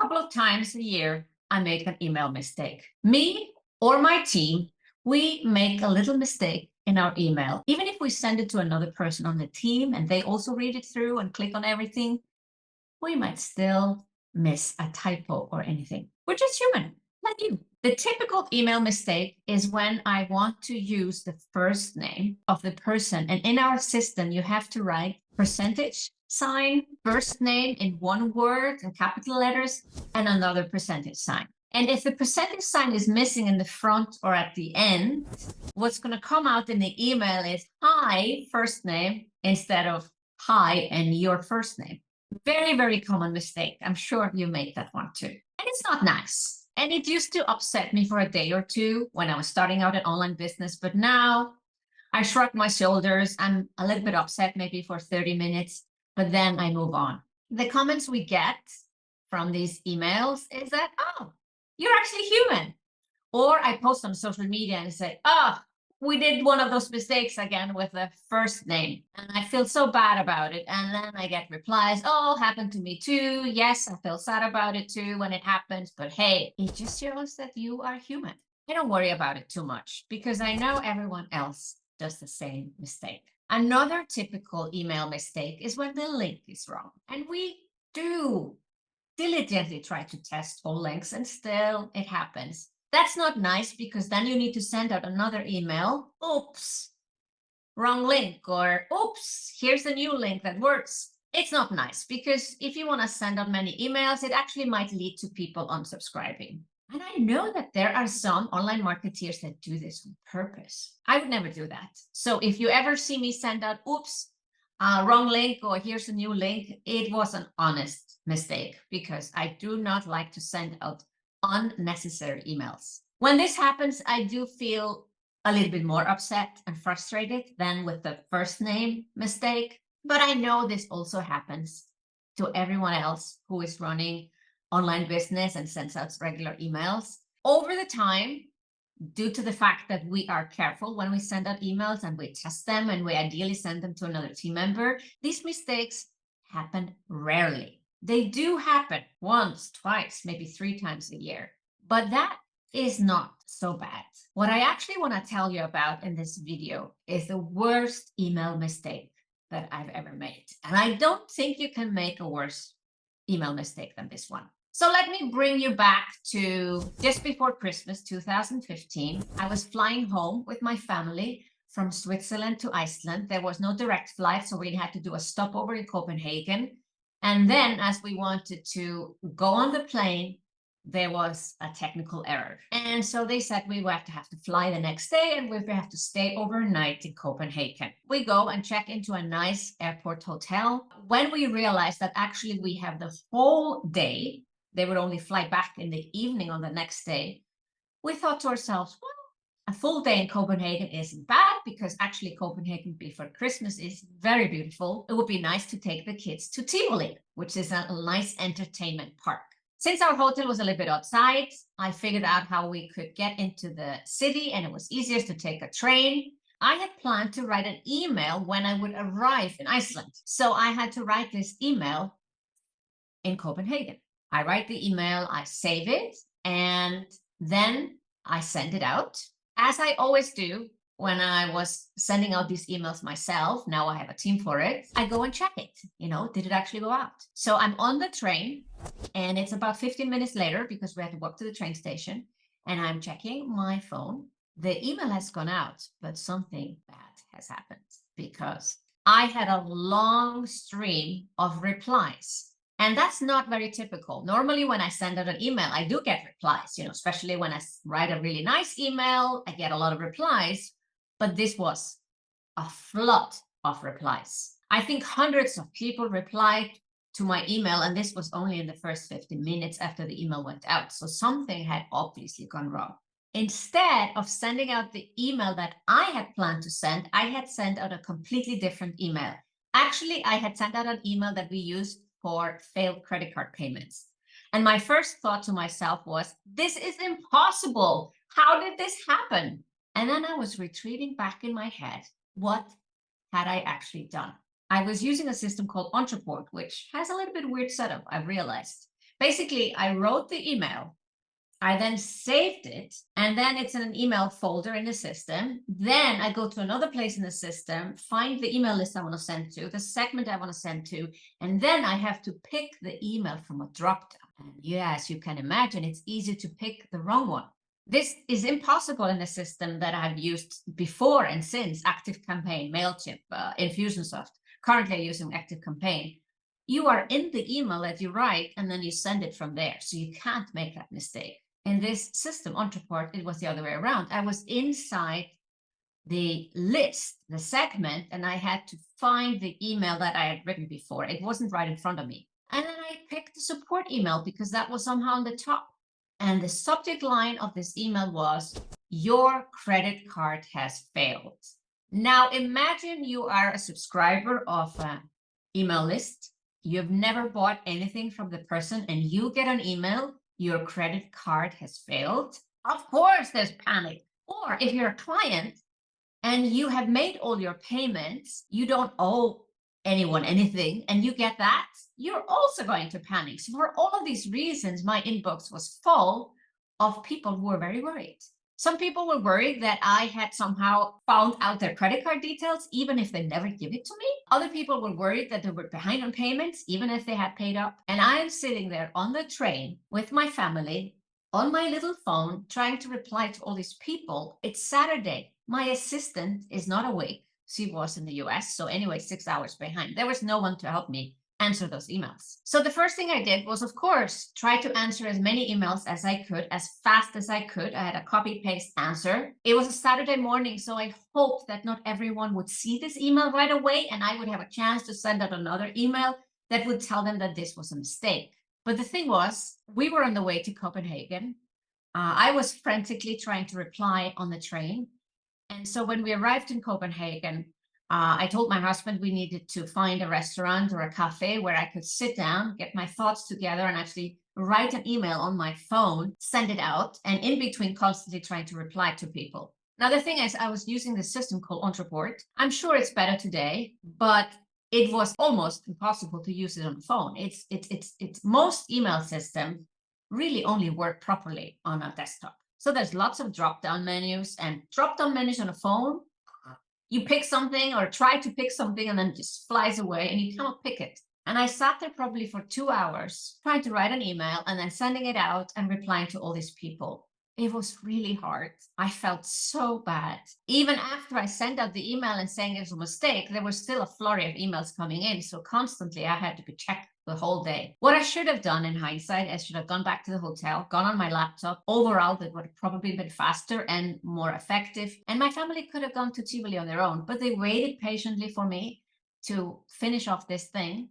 couple of times a year, I make an email mistake. Me or my team, we make a little mistake in our email. Even if we send it to another person on the team and they also read it through and click on everything, we might still miss a typo or anything. We're just human, like you. The typical email mistake is when I want to use the first name of the person. And in our system, you have to write percentage sign, first name in one word in capital letters, and another percentage sign. And if the percentage sign is missing in the front or at the end, what's going to come out in the email is hi, first name, instead of hi and your first name. Very, very common mistake. I'm sure you make that one too. And it's not nice. And it used to upset me for a day or two when I was starting out an online business. But now I shrug my shoulders. I'm a little bit upset maybe for 30 minutes, but then I move on. The comments we get from these emails is that, oh, you're actually human. Or I post on social media and say, oh, we did one of those mistakes again with the first name. And I feel so bad about it. And then I get replies, oh, happened to me too. Yes, I feel sad about it too when it happens. But hey, it just shows that you are human. I don't worry about it too much because I know everyone else does the same mistake. Another typical email mistake is when the link is wrong. And we do diligently try to test all links and still it happens. That's not nice because then you need to send out another email. Oops, wrong link, or oops, here's a new link that works. It's not nice because if you want to send out many emails, it actually might lead to people unsubscribing. And I know that there are some online marketeers that do this on purpose. I would never do that. So if you ever see me send out, oops, wrong link, or here's a new link, it was an honest mistake because I do not like to send out unnecessary emails. When this happens, I do feel a little bit more upset and frustrated than with the first name mistake. But I know this also happens to everyone else who is running online business and sends out regular emails. Over the time, due to the fact that we are careful when we send out emails and we test them and we ideally send them to another team member, these mistakes happen rarely. They do happen once, twice, maybe 3 times a year, but that is not so bad. What I actually want to tell you about in this video is the worst email mistake that I've ever made. And I don't think you can make a worse email mistake than this one. So let me bring you back to just before Christmas 2015. I was flying home with my family from Switzerland to Iceland. There was no direct flight, so we had to do a stopover in Copenhagen. And then as we wanted to go on the plane, there was a technical error. And so they said we would have to fly the next day and we would have to stay overnight in Copenhagen. We go and check into a nice airport hotel. When we realized that actually we have the whole day, they would only fly back in the evening on the next day, we thought to ourselves, well, a full day in Copenhagen isn't bad because actually Copenhagen before Christmas is very beautiful. It would be nice to take the kids to Tivoli, which is a nice entertainment park. Since our hotel was a little bit outside, I figured out how we could get into the city and it was easiest to take a train. I had planned to write an email when I would arrive in Iceland. So I had to write this email in Copenhagen. I write the email, I save it, and then I send it out. As I always do when I was sending out these emails myself, now I have a team for it, I go and check it. Did it actually go out? So I'm on the train and it's about 15 minutes later because we had to walk to the train station and I'm checking my phone. The email has gone out, but something bad has happened because I had a long stream of replies. And that's not very typical. Normally, when I send out an email, I do get replies, especially when I write a really nice email, I get a lot of replies. But this was a flood of replies. I think hundreds of people replied to my email, and this was only in the first 15 minutes after the email went out. So something had obviously gone wrong. Instead of sending out the email that I had planned to send, I had sent out a completely different email. Actually, I had sent out an email that we used for failed credit card payments. And my first thought to myself was, this is impossible. How did this happen? And then I was retrieving back in my head, what had I actually done? I was using a system called Entreport, which has a little bit weird setup, I realized. Basically, I wrote the email. I then saved it, and then it's in an email folder in the system. Then I go to another place in the system, find the email list I want to send to, the segment I want to send to, and then I have to pick the email from a dropdown. And yes, you can imagine it's easy to pick the wrong one. This is impossible in a system that I've used before and since: ActiveCampaign, MailChimp, Infusionsoft. Currently, I'm using ActiveCampaign. You are in the email that you write, and then you send it from there, so you can't make that mistake. In this system, Ontraport, it was the other way around. I was inside the list, the segment, and I had to find the email that I had written before. It wasn't right in front of me. And then I picked the support email because that was somehow on the top. And the subject line of this email was, "Your credit card has failed." Now imagine you are a subscriber of an email list. You've never bought anything from the person, and you get an email, "Your credit card has failed." Of course, there's panic. Or if you're a client and you have made all your payments, you don't owe anyone anything, and you get that, you're also going to panic. So for all of these reasons, my inbox was full of people who were very worried. Some people were worried that I had somehow found out their credit card details, even if they never give it to me. Other people were worried that they were behind on payments, even if they had paid up. And I'm sitting there on the train with my family on my little phone, trying to reply to all these people. It's Saturday. My assistant is not awake. She was in the US. So anyway, 6 hours behind. There was no one to help me answer those emails. So the first thing I did was, of course, try to answer as many emails as I could, as fast as I could. I had a copy paste answer. It was a Saturday morning, so I hoped that not everyone would see this email right away, and I would have a chance to send out another email that would tell them that this was a mistake. But the thing was, we were on the way to Copenhagen. I was frantically trying to reply on the train. And so when we arrived in Copenhagen, I told my husband we needed to find a restaurant or a cafe where I could sit down, get my thoughts together, and actually write an email on my phone, send it out, and in between constantly trying to reply to people. Now, the thing is, I was using this system called Ontraport. I'm sure it's better today, but it was almost impossible to use it on the phone. It's most email systems really only work properly on a desktop. So there's lots of drop-down menus, and drop-down menus on a phone, you pick something or try to pick something and then it just flies away and you cannot pick it. And I sat there probably for 2 hours trying to write an email and then sending it out and replying to all these people. It was really hard. I felt so bad. Even after I sent out the email and saying it was a mistake, there was still a flurry of emails coming in. So constantly I had to be checked the whole day. What I should have done in hindsight, I should have gone back to the hotel, gone on my laptop. Overall, that would have probably been faster and more effective. And my family could have gone to Tivoli on their own, but they waited patiently for me to finish off this thing.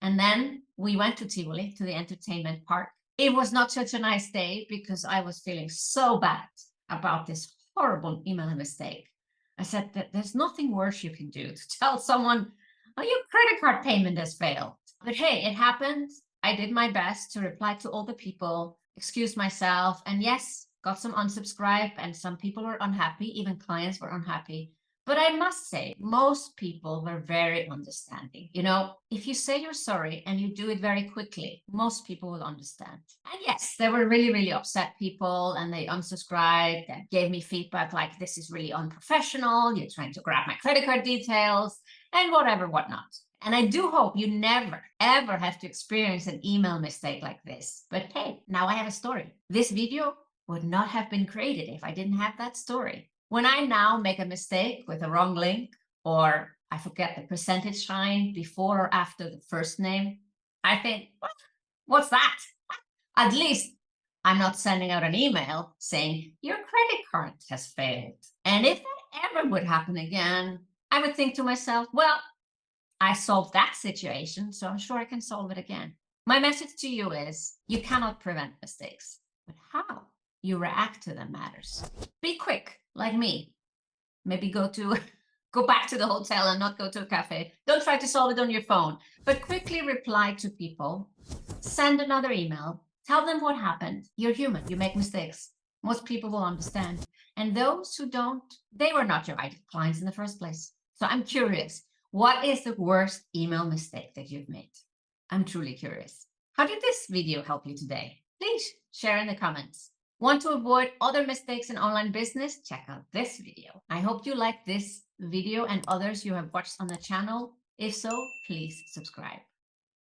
And then we went to Tivoli, to the entertainment park. It was not such a nice day because I was feeling so bad about this horrible email mistake. I said that there's nothing worse you can do to tell someone, "Oh, your credit card payment has failed." But hey, it happened. I did my best to reply to all the people, excuse myself, and yes, got some unsubscribe, and some people were unhappy, even clients were unhappy. But I must say, most people were very understanding. You know, if you say you're sorry and you do it very quickly, most people will understand. And yes, there were really, really upset people, and they unsubscribed and gave me feedback like, "This is really unprofessional. You're trying to grab my credit card details," and whatever, whatnot. And I do hope you never, ever have to experience an email mistake like this. But hey, now I have a story. This video would not have been created if I didn't have that story. When I now make a mistake with a wrong link, or I forget the percentage sign before or after the first name, I think, what's that? At least I'm not sending out an email saying, "Your credit card has failed." And if that ever would happen again, I would think to myself, well, I solved that situation, so I'm sure I can solve it again. My message to you is, you cannot prevent mistakes, but how you react to them matters. Be quick, like me. Maybe go back to the hotel and not go to a cafe. Don't try to solve it on your phone, but quickly reply to people. Send another email. Tell them what happened. You're human. You make mistakes. Most people will understand. And those who don't, they were not your ideal clients in the first place. So I'm curious. What is the worst email mistake that you've made? I'm truly curious. How did this video help you today? Please share in the comments. Want to avoid other mistakes in online business? Check out this video. I hope you like this video and others you have watched on the channel. If so, please subscribe.